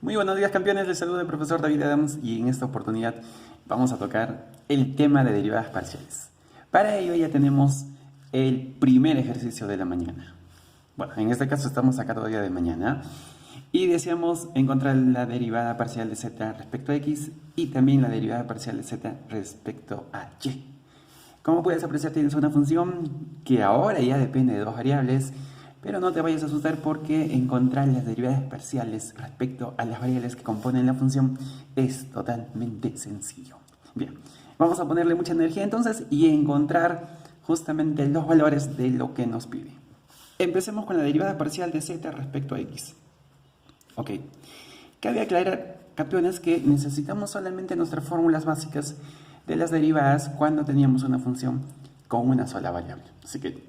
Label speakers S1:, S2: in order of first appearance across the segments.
S1: Muy buenos días, campeones, les saluda el profesor David Adams y en esta oportunidad vamos a tocar el tema de derivadas parciales. Para ello ya tenemos el primer ejercicio de la mañana. Bueno, en este caso estamos acá todavía de mañana y deseamos encontrar la derivada parcial de z respecto a x y también la derivada parcial de z respecto a y. Como puedes apreciar, tienes una función que ahora ya depende de dos variables, pero no te vayas a asustar porque encontrar las derivadas parciales respecto a las variables que componen la función es totalmente sencillo. Bien, vamos a ponerle mucha energía entonces y encontrar justamente los valores de lo que nos pide. Empecemos con la derivada parcial de z respecto a x. Ok, cabe aclarar, campeones, que necesitamos solamente nuestras fórmulas básicas de las derivadas cuando teníamos una función con una sola variable. Así que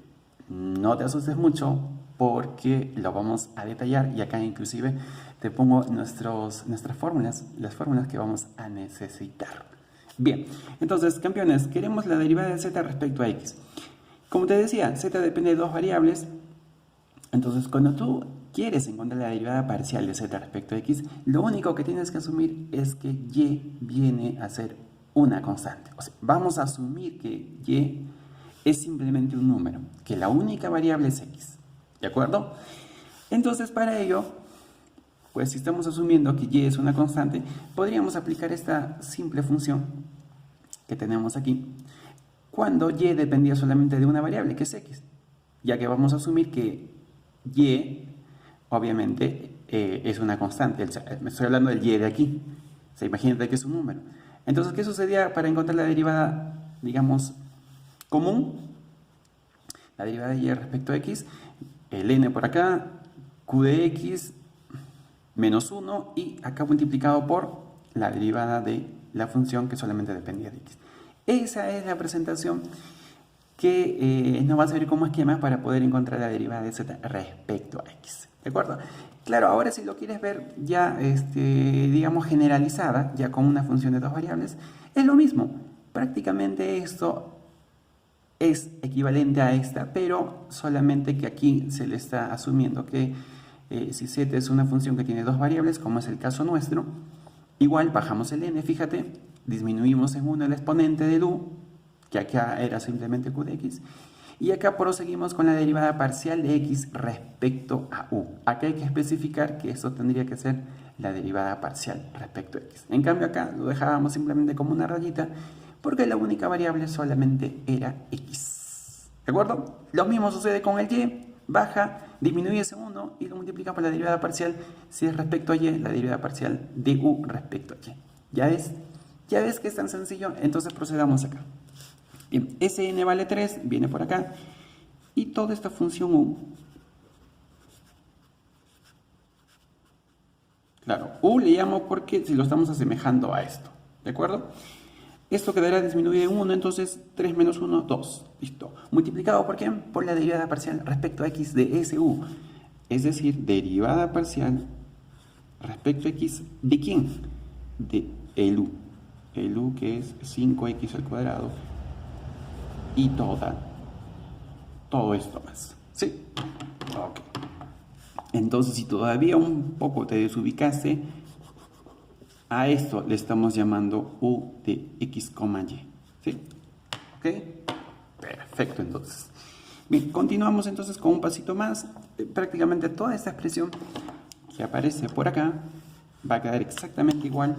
S1: no te asustes mucho porque lo vamos a detallar y acá inclusive te pongo nuestras fórmulas, las fórmulas que vamos a necesitar. Bien, entonces, campeones, queremos la derivada de z respecto a x. Como te decía, z depende de dos variables. Entonces, cuando tú quieres encontrar la derivada parcial de z respecto a x, lo único que tienes que asumir es que y viene a ser una constante. O sea, vamos a asumir que y es simplemente un número, que la única variable es x. ¿De acuerdo? Entonces, para ello, pues si estamos asumiendo que y es una constante, podríamos aplicar esta simple función que tenemos aquí, cuando y dependía solamente de una variable, que es x, ya que vamos a asumir que y, obviamente, es una constante. Me estoy hablando del y de aquí. O sea, imagínate que es un número. Entonces, ¿qué sucedía para encontrar la derivada, digamos, común? La derivada de y respecto a x, el n por acá, q de x menos 1 y acá multiplicado por la derivada de la función que solamente dependía de x. Esa es la presentación que nos va a servir como esquema para poder encontrar la derivada de z respecto a x. ¿De acuerdo? Claro, ahora si lo quieres ver ya, digamos, generalizada, ya con una función de dos variables, es lo mismo. Prácticamente esto es equivalente a esta, pero solamente que aquí se le está asumiendo que si z es una función que tiene dos variables, como es el caso nuestro, igual bajamos el n, fíjate, disminuimos en 1 el exponente del u, que acá era simplemente q de x, y acá proseguimos con la derivada parcial de x respecto a u. Acá hay que especificar que esto tendría que ser la derivada parcial respecto a x. En cambio acá lo dejábamos simplemente como una rayita, porque la única variable solamente era x. ¿De acuerdo? Lo mismo sucede con el y, baja, disminuye ese 1 y lo multiplica por la derivada parcial, si es respecto a y, la derivada parcial de u respecto a y. ¿Ya ves? ¿Ya ves que es tan sencillo? Entonces procedamos acá. Bien, Sn vale 3, viene por acá, y toda esta función u, claro, u le llamo porque si lo estamos asemejando a esto, ¿de acuerdo? Esto quedará disminuido en 1, entonces 3 menos 1, 2, listo. Multiplicado por quién? Por la derivada parcial respecto a x de SU, es decir, derivada parcial respecto a x, ¿de quién? De el u que es 5x al cuadrado, y todo esto más. ¿Sí? Ok. Entonces, si todavía un poco te desubicaste, a esto le estamos llamando u de x, y. ¿Sí? ¿Ok? Perfecto, entonces. Bien, continuamos entonces con un pasito más. Prácticamente toda esta expresión que aparece por acá va a quedar exactamente igual.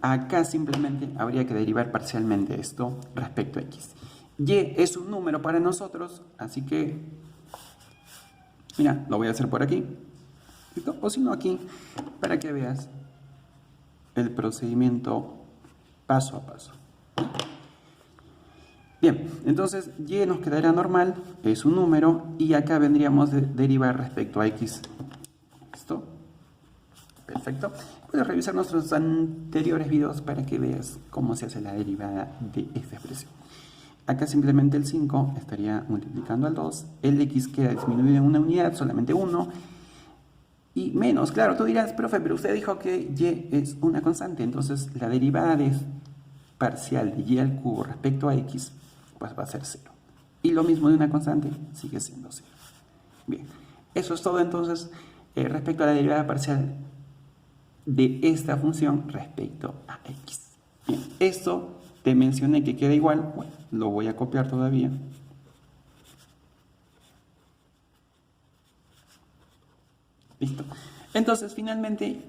S1: Acá simplemente habría que derivar parcialmente esto respecto a x. Y es un número para nosotros, así que, mira, lo voy a hacer por aquí, ¿listo? O si no aquí, para que veas el procedimiento paso a paso. Bien, entonces y nos quedará normal, es un número, y acá vendríamos a derivar respecto a x. ¿Listo? Perfecto. Puedes revisar nuestros anteriores videos para que veas cómo se hace la derivada de esta expresión. Acá simplemente el 5 estaría multiplicando al 2, el x queda disminuido en una unidad, solamente 1, y menos, claro, tú dirás, profe, pero usted dijo que y es una constante, entonces la derivada de parcial de y al cubo respecto a x, pues va a ser 0. Y lo mismo de una constante, sigue siendo 0. Bien, eso es todo entonces respecto a la derivada parcial de esta función respecto a x. Bien, esto te mencioné que queda igual, bueno, lo voy a copiar todavía. Listo. Entonces, finalmente,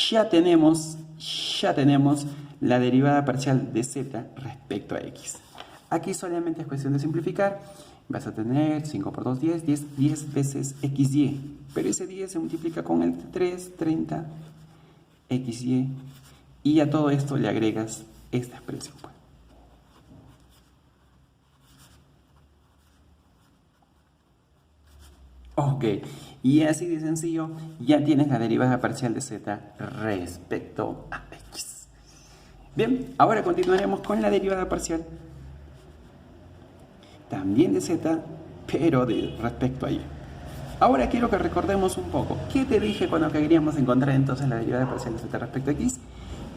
S1: ya tenemos la derivada parcial de z respecto a x. Aquí solamente es cuestión de simplificar. Vas a tener 5 por 2, 10, 10 veces xy. Pero ese 10 se multiplica con el 3, 30, xy. Y a todo esto le agregas esta expresión. Ok, y así de sencillo, ya tienes la derivada parcial de z respecto a x. Bien, ahora continuaremos con la derivada parcial también de z, pero respecto a y. Ahora quiero que recordemos un poco. ¿Qué te dije cuando queríamos encontrar entonces la derivada parcial de z respecto a x?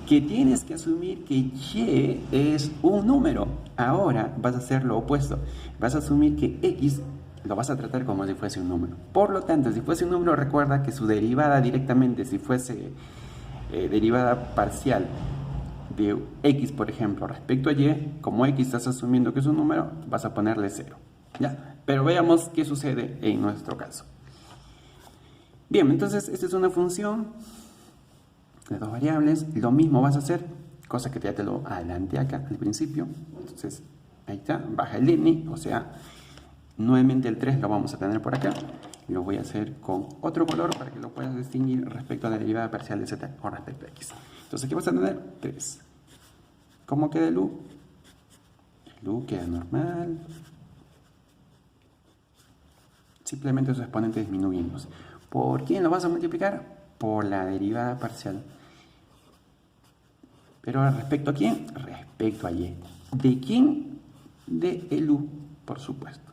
S1: Que tienes que asumir que y es un número. Ahora vas a hacer lo opuesto. Vas a asumir que x lo vas a tratar como si fuese un número. Por lo tanto, si fuese un número, recuerda que su derivada directamente, si fuese derivada parcial de x, por ejemplo, respecto a y, como x estás asumiendo que es un número, vas a ponerle 0. ¿Ya? Pero veamos qué sucede en nuestro caso. Bien, entonces esta es una función de dos variables. Lo mismo vas a hacer, cosa que ya te lo adelanté acá al principio. Entonces, ahí está, baja el n, o sea, nuevamente el 3 lo vamos a tener por acá. Lo voy a hacer con otro color para que lo puedas distinguir respecto a la derivada parcial de z con respecto a x. Entonces aquí vas a tener 3. ¿Cómo queda el u? El u queda normal. Simplemente su exponente disminuyendo. ¿Por quién lo vas a multiplicar? Por la derivada parcial. ¿Pero respecto a quién? Respecto a y. ¿De quién? De el u, por supuesto.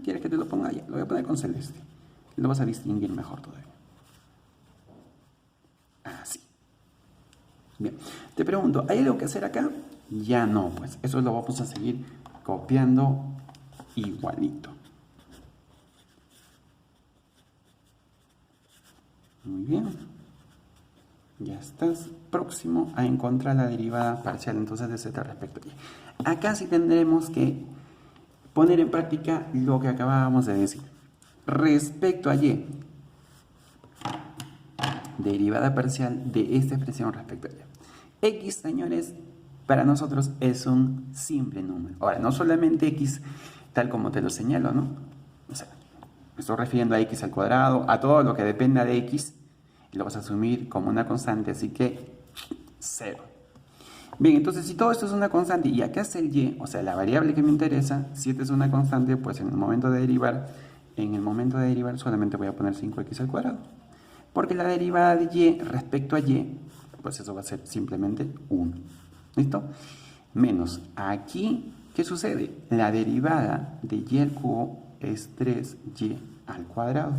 S1: ¿Quieres que te lo ponga? Ya, lo voy a poner con celeste. Lo vas a distinguir mejor todavía. Así. Bien. Te pregunto, ¿hay algo que hacer acá? Ya no, pues. Eso lo vamos a seguir copiando igualito. Muy bien. Ya estás próximo a encontrar la derivada parcial entonces de z respecto a y. Acá sí tendremos que poner en práctica lo que acabábamos de decir. Respecto a y, derivada parcial de esta expresión respecto a y. X, señores, para nosotros es un simple número. Ahora, no solamente x tal como te lo señalo, ¿no? O sea, me estoy refiriendo a x al cuadrado, a todo lo que dependa de x, y lo vas a asumir como una constante, así que 0. Bien, entonces si todo esto es una constante y acá es el y, o sea, la variable que me interesa, si esta es una constante, pues en el momento de derivar solamente voy a poner 5x al cuadrado. Porque la derivada de y respecto a y, pues eso va a ser simplemente 1. ¿Listo? Menos aquí, ¿qué sucede? La derivada de y al cubo es 3y al cuadrado.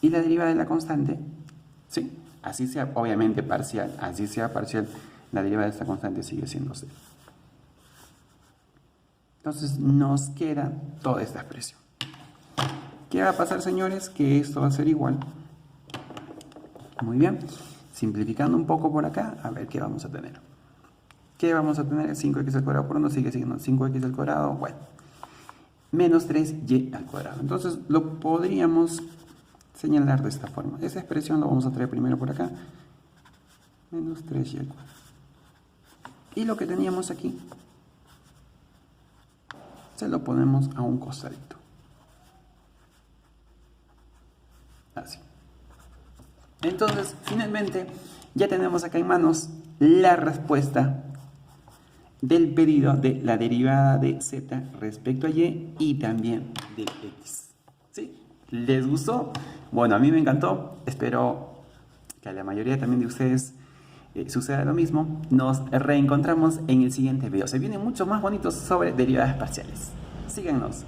S1: Y la derivada de la constante, sí, así sea obviamente parcial, la derivada de esta constante sigue siendo 0. Entonces nos queda toda esta expresión. ¿Qué va a pasar, señores? Que esto va a ser igual. Muy bien. Simplificando un poco por acá, a ver qué vamos a tener. ¿Qué vamos a tener? 5x al cuadrado por 1 sigue siendo 5x al cuadrado. Bueno, menos 3y al cuadrado. Entonces lo podríamos señalar de esta forma. Esa expresión lo vamos a traer primero por acá. Menos 3y al cuadrado. Y lo que teníamos aquí, se lo ponemos a un costadito. Así. Entonces, finalmente, ya tenemos acá en manos la respuesta del pedido de la derivada de z respecto a y también de x. ¿Sí? ¿Les gustó? Bueno, a mí me encantó. Espero que a la mayoría también de ustedes suceda lo mismo. Nos reencontramos en el siguiente video. Se vienen muchos más bonitos sobre derivadas parciales. Síganos.